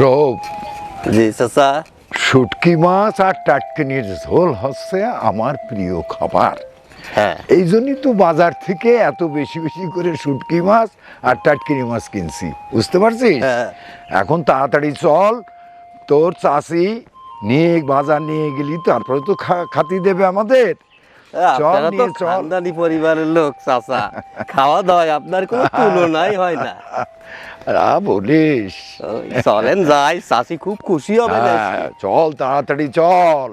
রব, জি চাচা। শুটকি মাছ আর টাটকিনির ঝোল হচ্ছে আমার প্রিয় খাবার। হ্যাঁ, এই জন্যই তো বাজার থেকে এত বেশি বেশি করে শুটকি মাছ আর টাটকিনি মাছ কিনছি, বুঝতে পারছিস? হ্যাঁ। এখন তাড়াতাড়ি চল, তোর চাষি নিয়ে বাজার নিয়ে গেলি তারপরে তো খাতি দেবে আমাদের। চল আপনারা তো নিয়ে চল। খানদানি পরিবারের লোক চাচা, খাওয়া দাওয়ায় আপনার কোনো তুলনাই হয় না। বলিস। ওই চলেন যাই, চাচি খুব খুশি হবে না। চল তাড়াতাড়ি চল।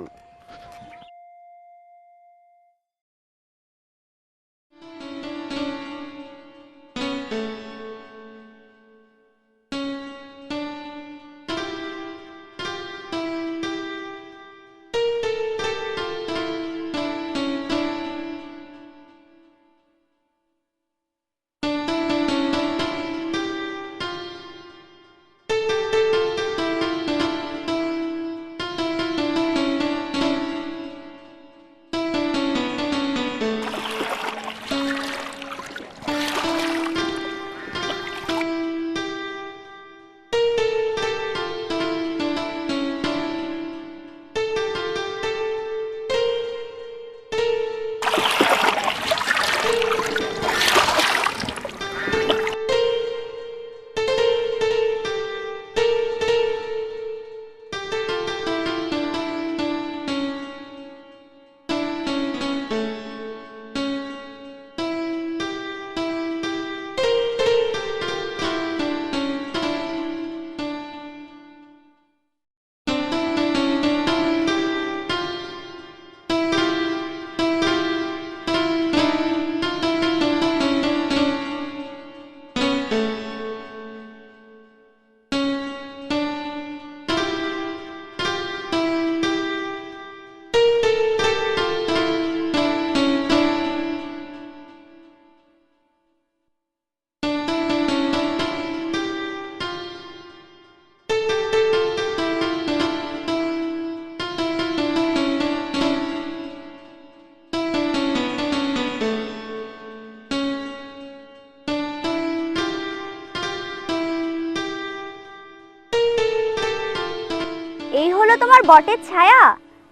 এই হলো তোমার বটের ছায়া,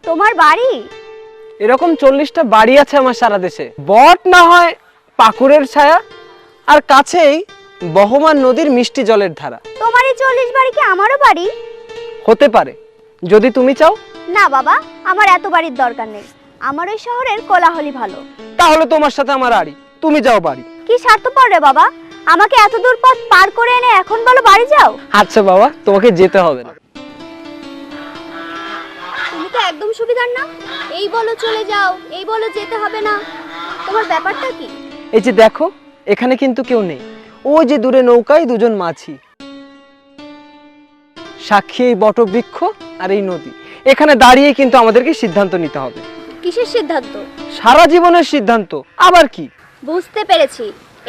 তোমার বাড়ি? এরকম 40টা বাড়ি আছে আমার সারা দেশে। বট না হয় পাকুড়ের ছায়া, আর কাছেই বহমান নদীর মিষ্টি জলের ধারা। তোমার এই 40 বাড়ি কি আমারও বাড়ি? হতে পারে, যদি তুমি চাও। না বাবা, আমার এত বাড়ির দরকার নেই, আমার ওই শহরের কোলাহলই ভালো। তাহলে তোমার সাথে আমার আড়ি, তুমি যাও বাড়ি। কি স্বার্থপর রে বাবা, আমাকে এত দূর পথ পার করে এনে এখন বলো বাড়ি যাও। আচ্ছা বাবা, তোমাকে যেতে হবে না। তুমি তো একদম সুবিধার না, এই বলো চলে যাও, এই বলো যেতে হবে না, তোমার ব্যাপারটা কি? এই যে দেখো, এখানে কিন্তু কেউ নেই। ওই যে দূরে নৌকায় দুজন মাঝি, সাক্ষী এই বটবৃক্ষ আর এই নদী। এখানে দাঁড়িয়ে কিন্তু আমাদেরকে সিদ্ধান্ত নিতে হবে। কিসের সিদ্ধান্ত? সারা জীবনের সিদ্ধান্ত। আবার কি? বুঝতে পেরেছি,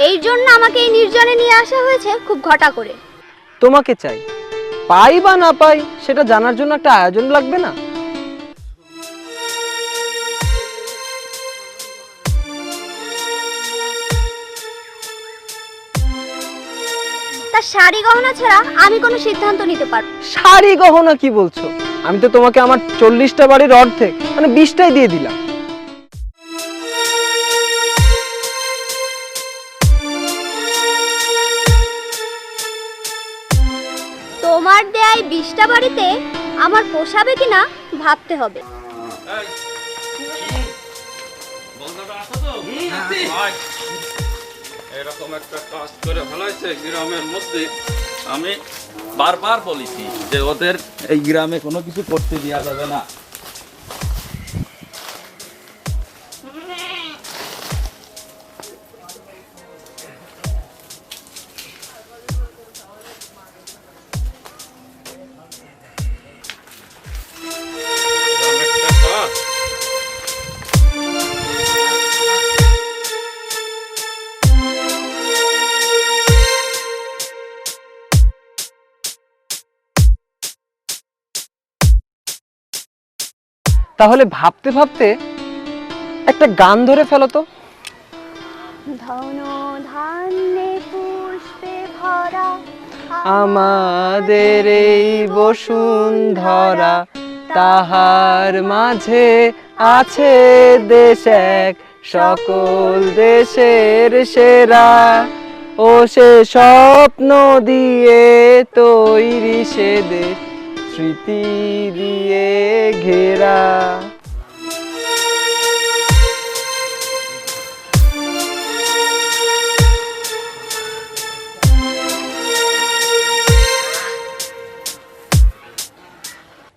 এই জন্য আমাকে এই নির্জনে নিয়ে আসা হয়েছে খুব ঘটা করে। তোমাকে চাই, পাই বা না পাই সেটা জানার জন্য একটা আয়োজন লাগবে না? তা শাড়ি গহনা ছাড়া আমি কোনো সিদ্ধান্ত নিতে পারবো? শাড়ি গহনা কি বলছো? আমি তো তোমাকে আমার 40টা বাড়ির অর্ধেক, মানে 20টাই দিয়ে দিলাম। তোমার দেয় 20টা বাড়িতে আমার পোষাবে কিনা ভাবতে হবে। এরকম একটা কাজ করে ফেলাইছে গ্রামের মধ্যে। আমি বারবার বলেছি যে ওদের এই গ্রামে কোনো কিছু করতে দেওয়া যাবে না। তাহলে ভাবতে ভাবতে একটা গান ধরে ফেলো তো। ধন ধান্যে পুষ্পে ভরা আমাদের এই বসুন্ধরা, তাহার মাঝে আছে দেশ এক, সকল দেশের সেরা। ও সে স্বপ্ন দিয়ে তৈরি সে দেশ, স্মৃতি দিয়ে ঘেরা।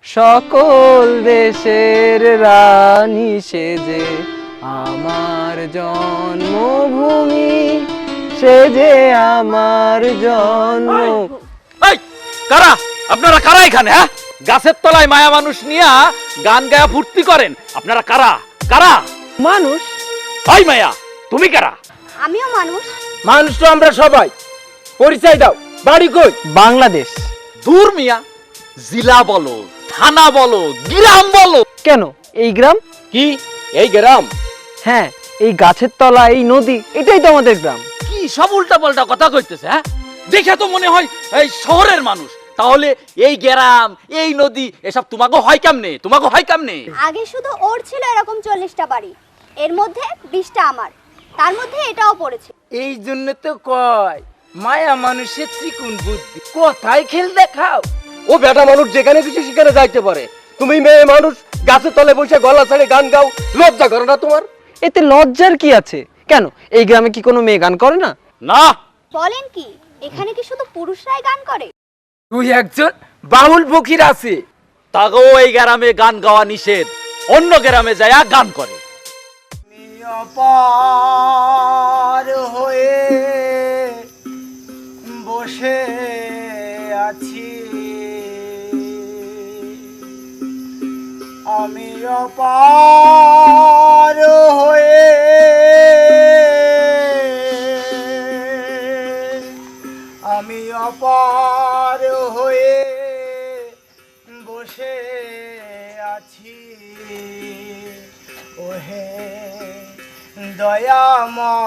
সকল দেশের রানী সেজে আমার জন্মভূমি, সে যে আমার জন্ম। এই কারা আপনারা, কারা এখানে? হ্যাঁ, গাছের তলায় মায়া মানুষ নিয়া গান গায়া ফুর্তি করেন, আপনারা কারা? কারা? মানুষ? ওই মায়া, তুমি কারা? আমিও মানুষ। মানুষ তো আমরা সবাই। পরিচয় দাও, বাড়ি কই? বাংলাদেশ। দূর মিয়া, জেলা বলো, থানা বলো, গ্রাম বলো। কেন এই গ্রাম? কি এই গ্রাম? হ্যাঁ, এই গাছের তলা, এই নদী, এটাই তো আমাদের গ্রাম। কি সব উল্টা পাল্টা কথা কইতেছে? হ্যাঁ, দেখে তো মনে হয় এই শহরের মানুষ। তাহলে এই গ্রাম, এই নদী এসব তোমাকে হয় কেমনে? তোমাকে হয় কেমনে? আগে শুধু ওর ছিল এরকম 40টা বাড়ি, এর মধ্যে 20টা আমার, তার মধ্যে এটাও পড়েছে। এই জন্য তো কয় মায়া মানুষের চিকুন বুদ্ধি, কোথায় খেল দেখাও। ও বেটা মানুষ যেখানে খুশি সেখানে যাইতে পারে, তুমি মেয়ে মানুষ গাছের তলে বসে গলা ছাড়ে গান গাও, লজ্জা করে না তোমার? এতে লজ্জার কি আছে? কেন এই গ্রামে কি কোনো মেয়ে গান করে না? না। বলেন কি, এখানে কি শুধু পুরুষরাই গান করে? তুই একজন বাউল ফকির আছে, তাগো এই গ্রামে গান গাওয়া নিষেধ, অন্য গ্রামে যায়া গান করে। পার হয়ে বসে আছি আমি, অপার হয়ে আমি, অপার হয়ে বসে আছি। ওহে দয়াময়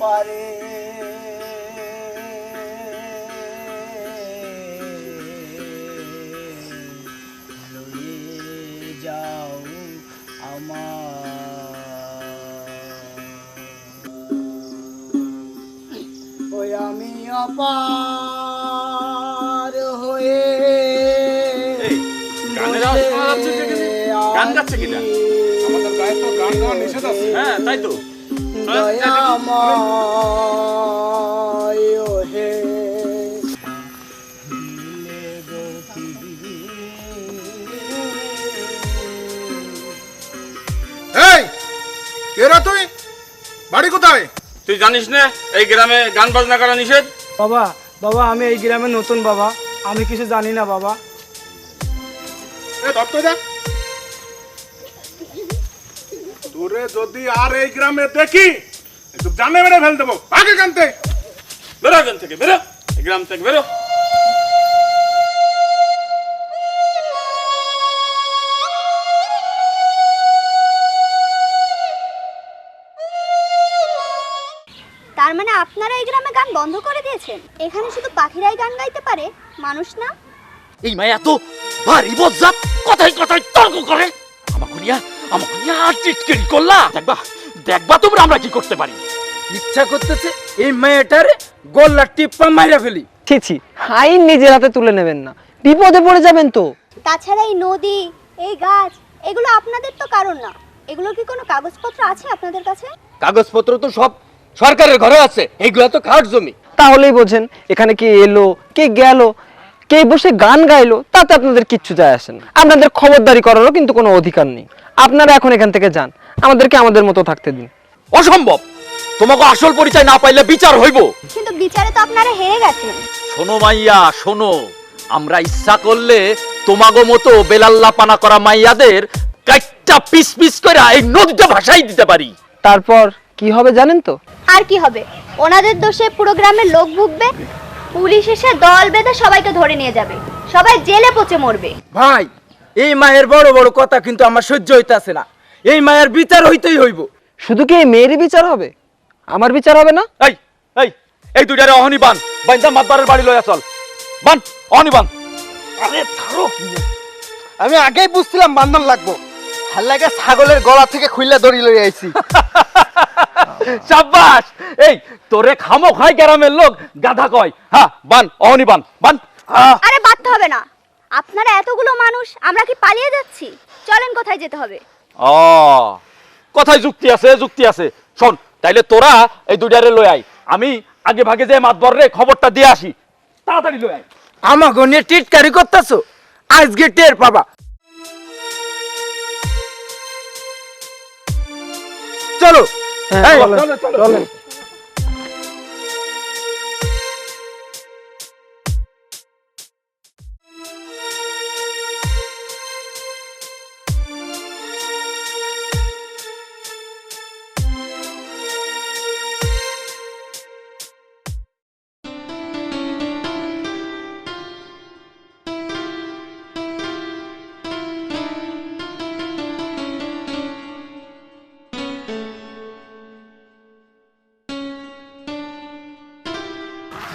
পারে লয়ে যাও আমার। ওই আমি অপার হয়ে এই, গানের আওয়াজ শোনা যাচ্ছে যেখানে। গান গাচ্ছে কিনা? আমাদের গায়ে তো গান গাওয়া নিষেধ আছে। হ্যাঁ, তাই তো। দয়াময় ওহে দিলে গতি। এই কেরা তুই? বাড়ি কোথায়? তুই জানিস না এই গ্রামে গান বাজনা করা নিষেধ? বাবা বাবা আমি এই গ্রামে নতুন বাবা, আমি কিছু জানি না বাবা। এ ধরতে যা। তোরে যদি আর এই গ্রামে দেখি একটু জানে মেরে ফেল দেবো। আগে কানতে বেরো এখান থেকে, বেরো এই গ্রাম থেকে, বেরো। তার মানে আপনারা এই গ্রামে গান বন্ধ করে দিয়েছেন? এখানে শুধু পাখিরাই গান গাইতে পারে, মানুষ না? এই মায়া তো ভারী বজ্জাত, কথাই কথাই তর্ক করে। আমাকে নিয়ে আর চিটকেরি করলা। দেখবা দেখবা তোমরা আমরা কি করতে পারি। ইচ্ছা করতেছে এই মেয়েটার গোল্লা টিপ্পা মাইরা ফেলি। ছি ছি, আইন নিজের হাতে তুলে নেবেন না, বিপদে পড়ে যাবেন তো। তাছাড়া এই নদী, এই গাছ, এগুলো আপনাদের তো কারণ না। এগুলোর কি কোনো কাগজপত্র আছে আপনাদের কাছে? কাগজপত্র তো সব সরকারের ঘরে আছে, এইগুলা তো খাট জমি। তাহলেই বোঝেন এখানে কে এলো, কে গেল, কে বসে গান গাইলো, তাতে আপনাদের কিচ্ছু যায় আসে না। আপনাদের খবরদারি করারও কিন্তু কোনো অধিকার নেই। আপনারা এখন এখান থেকে যান, আমাদেরকে আমাদের মতো থাকতে দিন। অসম্ভব, তোমাকে আসল পরিচয় না পাইলে বিচার হইব। কিন্তু বিচারে তো আপনারা হেরে গেছেন। শোনো মাইয়া, শোনো, আমরা ইচ্ছা করলে তোমাগো মতো বেলাল্লা পানা করা মাইয়াদের কাইট্টা পিস পিস করে এই নদীতে ভাসাই দিতে পারি। তারপর কি হবে জানেন তো? আর কি হবে? ওনাদের দোষে পুরো গ্রামের লোক ভুগবে, পুলিশ এসে দল বেঁধে সবাইকে ধরে নিয়ে যাবে, সবাই জেলে পচে মরবে। ভাই এই মায়ের বড় বড় কথা কিন্তু আমার সহ্য হইতাছে না। এই মায়ের বিচার হইতেই হইব। শুধু কি এই মেয়েরই বিচার হবে, আমার বিচার হবে না? এই এই এই দুইটারে অহনি বান বাইন্দা মাতবারের বাড়ি লইয়া চল, বান অহনি বান। আরে থারো, আমি আগেই বুঝছিলাম বান্ধন লাগবো, হাল্লাকে ছাগলের গলা থেকে খুইলা দড়ি লই আইছি। সাব্বাস, এই তোরে খামো খাই গ্রামের লোক গাধা কয়। হ্যাঁ বান অহনি বান বান। আরে বাধ্য হবে না, আপনারা এতগুলো মানুষ, আমরা কি পালিয়ে যাচ্ছি? চলেন, কোথায় যেতে হবে? ও কথায় যুক্তি আছে, যুক্তি আছে। শোন তাইলে তোরা এই দুইটারে লই আই, আমি আগে ভাগে যে মাতবর রে খবরটা দিয়ে আসি, তাড়াতাড়ি লই আই। আমাকে নিয়ে টিটকারি করতেছো, আজকে টের পাবা। চলো হ্যাঁ, এই, চলেন, চলো, চলো। চলেন।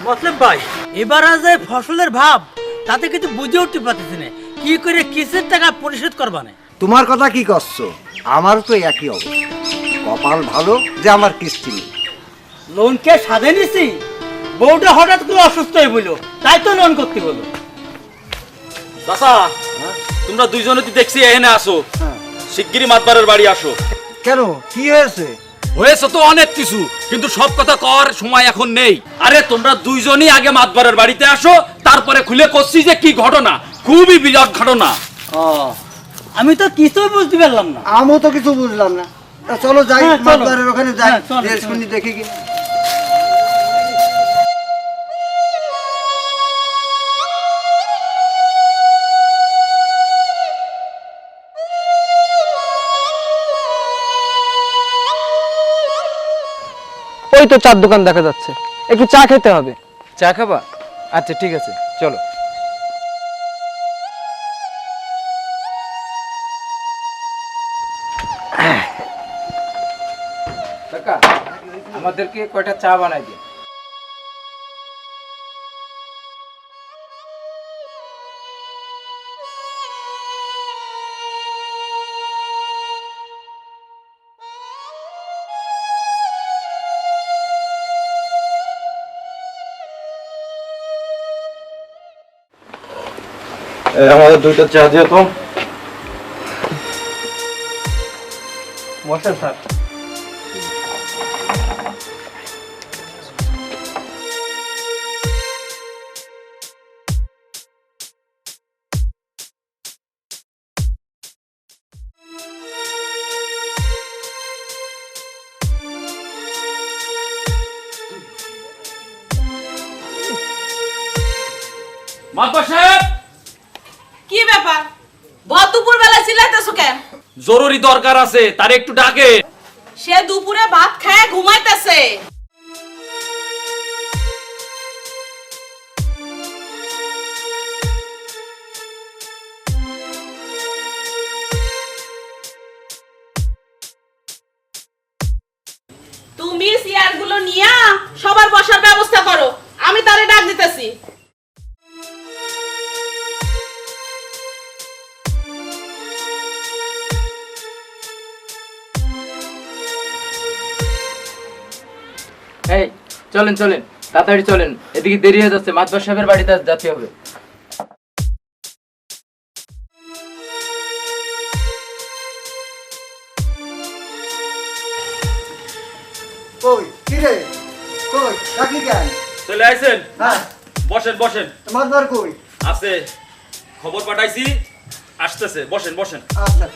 মতলব ভাই, এবার যে ফসলের ভাব তাতে কিছু বুঝে উঠতে পারতেছি না, কি করে কিসের টাকা পরিশোধ করবা না। তোমার কথা কি করছো? আমারও তো একই অবস্থা। কপাল ভালো যে আমার কিস্তি নেই। লোন কে সাধে নিছি, বউটা হঠাৎ করে অসুস্থ হয়ে বললো, তাই তো লোন করতে বলো। চাচা তোমরা দুইজনে তো দেখছি এখানে আসো, শিগগিরই মাতবারের বাড়ি আসো। কেন, কি হয়েছে? হয়েছে তো অনেক কিছু, কিন্তু সব কথা কওয়ার সময় এখন নেই। আরে তোমরা দুইজনই আগে মাতবারের বাড়িতে আসো, তারপরে খুলে করছি যে কি ঘটনা, খুবই বিরাট ঘটনা। আমি তো কিছুই বুঝতে পারলাম না। আমিও তো কিছু বুঝলাম না। তা চলো যাই, হ্যাঁ, চলো। মাতবারের ওখানে যাই, হ্যাঁ, চলো, দেশ চলো। শুনি দেখি কি। ওই তো চার দোকান দেখা যাচ্ছে, একটু চা খেতে হবে। চা খাবা? আচ্ছা ঠিক আছে, চলো। কাকা, আমাদেরকে কয়টা চা বানাই দিন। আমাদের দুইটা চা দিয়ে তো। বসেন স্যার। মাতবার সাহেব, কি ব্যাপার, বল দুপুর বেলা চিল্লাইতেছো কেন? জরুরি দরকার আছে, তার একটু ডাকে। সে দুপুরে ভাত খায় ঘুমাইতেছে। তুমি চেয়ার গুলো নিয়ে সবার বসার ব্যবস্থা করো, আমি তারে ডাক দিতেছি। এই চলেন চলেন, তাড়াতাড়ি চলেন, এদিকে দেরি হয়ে যাচ্ছে, মাতবার সাহেবের বাড়িতে যেতে হবে। কই কি রে, কই ডাকলি কেন? চলে আইছেন? হ্যাঁ, বসেন বসেন। মাতবার কই? আছে, খবর পাঠাইছি, আসতেছে, বসেন বসেন। আচ্ছা।